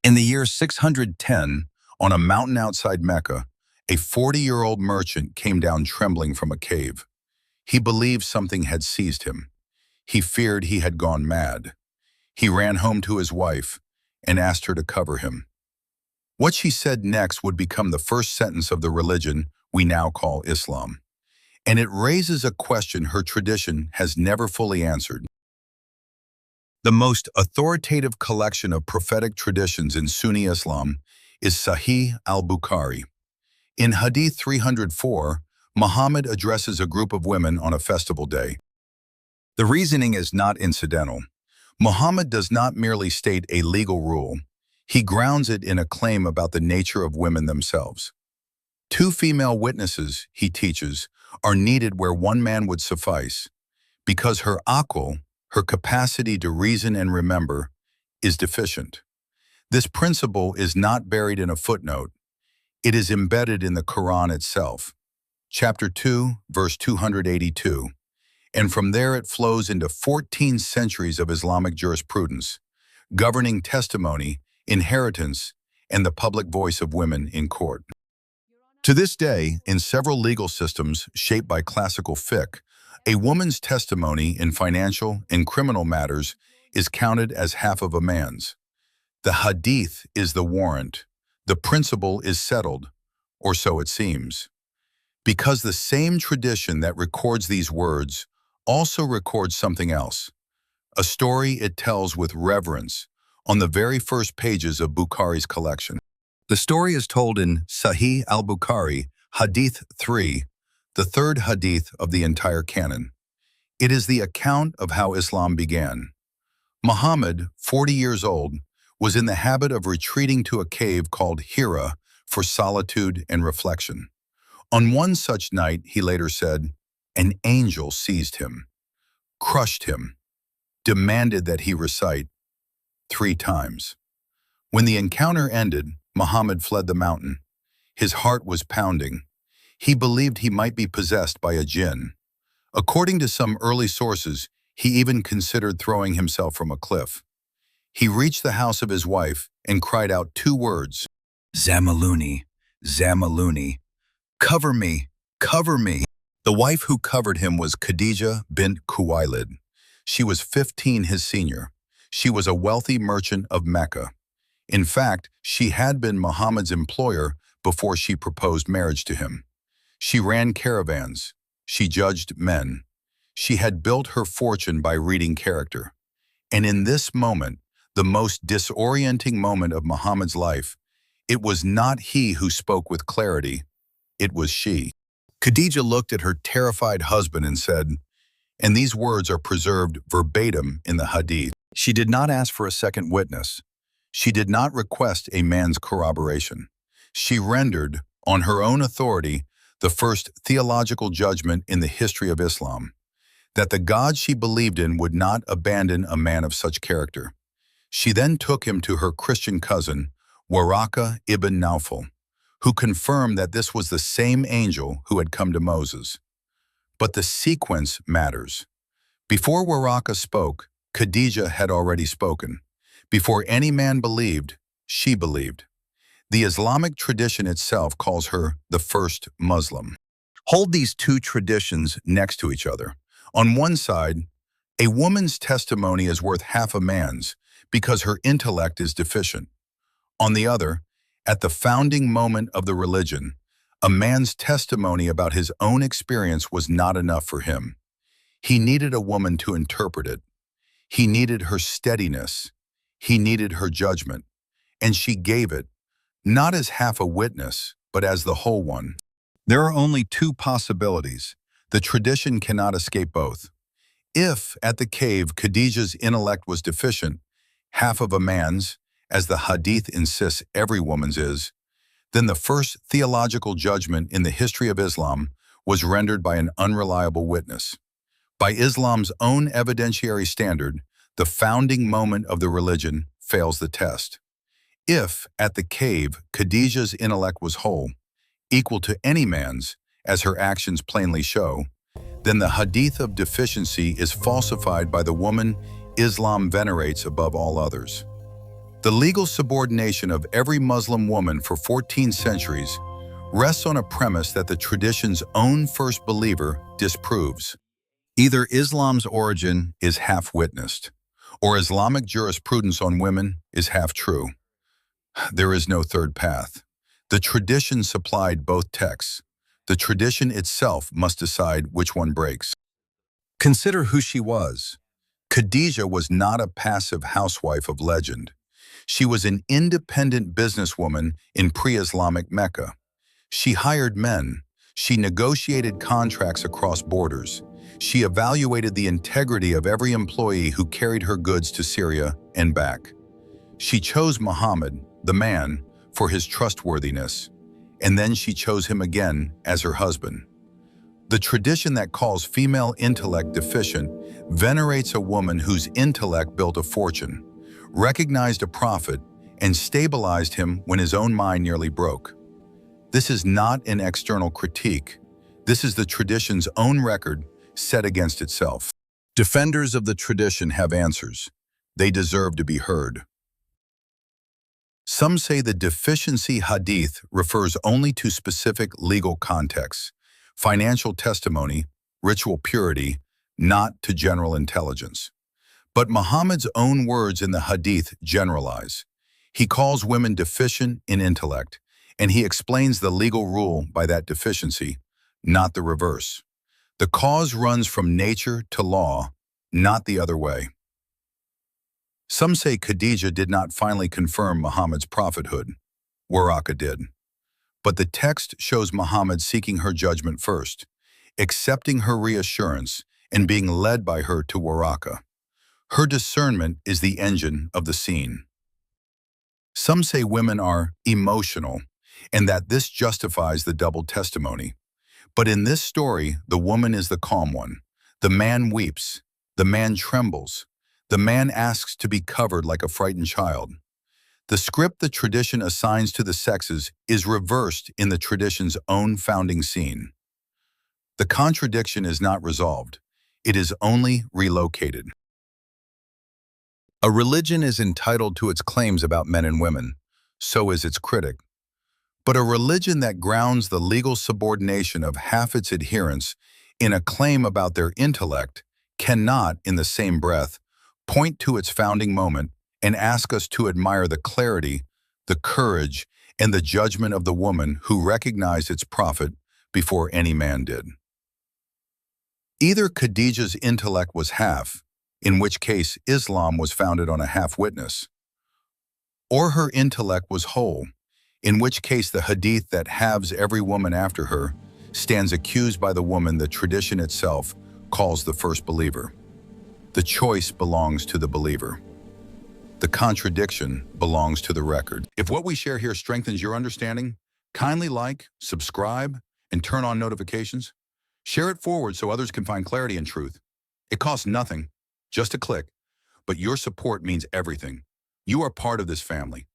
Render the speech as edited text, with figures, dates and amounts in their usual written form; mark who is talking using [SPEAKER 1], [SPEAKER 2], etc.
[SPEAKER 1] In the year 610, on a mountain outside Mecca, a 40-year-old merchant came down trembling from a cave. He believed something had seized him. He feared he had gone mad. He ran home to his wife and asked her to cover him. What she said next would become the first sentence of the religion we now call Islam. And it raises a question her tradition has never fully answered. The most authoritative collection of prophetic traditions in Sunni Islam is Sahih al-Bukhari. In Hadith 304, Muhammad addresses a group of women on a festival day. The reasoning is not incidental. Muhammad does not merely state a legal rule. He grounds it in a claim about the nature of women themselves. 2 female witnesses, he teaches, are needed where 1 man would suffice, because her aql, her capacity to reason and remember, is deficient. This principle is not buried in a footnote. It is embedded in the Qur'an itself, chapter 2, verse 282, and from there it flows into 14 centuries of Islamic jurisprudence, governing testimony, inheritance, and the public voice of women in court. To this day, in several legal systems shaped by classical fiqh, a woman's testimony in financial and criminal matters is counted as half of a man's. The hadith is the warrant. The principle is settled, or so it seems. Because the same tradition that records these words also records something else, a story it tells with reverence on the very first pages of Bukhari's collection. The story is told in Sahih al-Bukhari, Hadith 3, the 3rd hadith of the entire canon. It is the account of how Islam began. Muhammad, 40 years old, was in the habit of retreating to a cave called Hira for solitude and reflection. On one such night, he later said, an angel seized him, crushed him, demanded that he recite 3 times. When the encounter ended, Muhammad fled the mountain. His heart was pounding. He believed he might be possessed by a jinn. According to some early sources, he even considered throwing himself from a cliff. He reached the house of his wife and cried out 2 words, Zamiluni, Zamiluni, cover me, cover me. The wife who covered him was Khadija bint Khuwailid. She was 15 his senior. She was a wealthy merchant of Mecca. In fact, she had been Muhammad's employer before she proposed marriage to him. She ran caravans. She judged men. She had built her fortune by reading character. And in this moment, the most disorienting moment of Muhammad's life, it was not he who spoke with clarity, it was she. Khadija looked at her terrified husband and said, and these words are preserved verbatim in the hadith, she did not ask for a second witness. She did not request a man's corroboration. She rendered, on her own authority, the first theological judgment in the history of Islam, that the God she believed in would not abandon a man of such character. She then took him to her Christian cousin, Waraka ibn Nawfal, who confirmed that this was the same angel who had come to Moses. But the sequence matters. Before Waraka spoke, Khadija had already spoken. Before any man believed, she believed. The Islamic tradition itself calls her the first Muslim. Hold these 2 traditions next to each other. On one side, a woman's testimony is worth half a man's because her intellect is deficient. On the other, at the founding moment of the religion, a man's testimony about his own experience was not enough for him. He needed a woman to interpret it. He needed her steadiness. He needed her judgment. And she gave it, not as half a witness, but as the whole one. There are only 2 possibilities. The tradition cannot escape both. If, at the cave, Khadija's intellect was deficient, half of a man's, as the hadith insists every woman's is, then the first theological judgment in the history of Islam was rendered by an unreliable witness. By Islam's own evidentiary standard, the founding moment of the religion fails the test. If, at the cave, Khadija's intellect was whole, equal to any man's, as her actions plainly show, then the hadith of deficiency is falsified by the woman Islam venerates above all others. The legal subordination of every Muslim woman for 14 centuries rests on a premise that the tradition's own first believer disproves. Either Islam's origin is half-witnessed, or Islamic jurisprudence on women is half-true. There is no third path. The tradition supplied both texts. The tradition itself must decide which one breaks. Consider who she was. Khadijah was not a passive housewife of legend. She was an independent businesswoman in pre-Islamic Mecca. She hired men. She negotiated contracts across borders. She evaluated the integrity of every employee who carried her goods to Syria and back. She chose Muhammad, the man, for his trustworthiness, and then she chose him again as her husband. The tradition that calls female intellect deficient venerates a woman whose intellect built a fortune, recognized a prophet, and stabilized him when his own mind nearly broke. This is not an external critique. This is the tradition's own record set against itself. Defenders of the tradition have answers. They deserve to be heard. Some say the deficiency hadith refers only to specific legal contexts, financial testimony, ritual purity, not to general intelligence. But Muhammad's own words in the hadith generalize. He calls women deficient in intellect, and he explains the legal rule by that deficiency, not the reverse. The cause runs from nature to law, not the other way. Some say Khadijah did not finally confirm Muhammad's prophethood. Waraka did. But the text shows Muhammad seeking her judgment first, accepting her reassurance, and being led by her to Waraka. Her discernment is the engine of the scene. Some say women are emotional, and that this justifies the double testimony. But in this story, the woman is the calm one. The man weeps. The man trembles. The man asks to be covered like a frightened child. The script the tradition assigns to the sexes is reversed in the tradition's own founding scene. The contradiction is not resolved. It is only relocated. A religion is entitled to its claims about men and women. So is its critic. But a religion that grounds the legal subordination of half its adherents in a claim about their intellect cannot, in the same breath, point to its founding moment and ask us to admire the clarity, the courage, and the judgment of the woman who recognized its prophet before any man did. Either Khadijah's intellect was half, in which case Islam was founded on a half-witness, or her intellect was whole, in which case the hadith that halves every woman after her stands accused by the woman the tradition itself calls the first believer. The choice belongs to the believer. The contradiction belongs to the record. If what we share here strengthens your understanding, kindly like, subscribe, and turn on notifications. Share it forward so others can find clarity and truth. It costs nothing, just a click, but your support means everything. You are part of this family.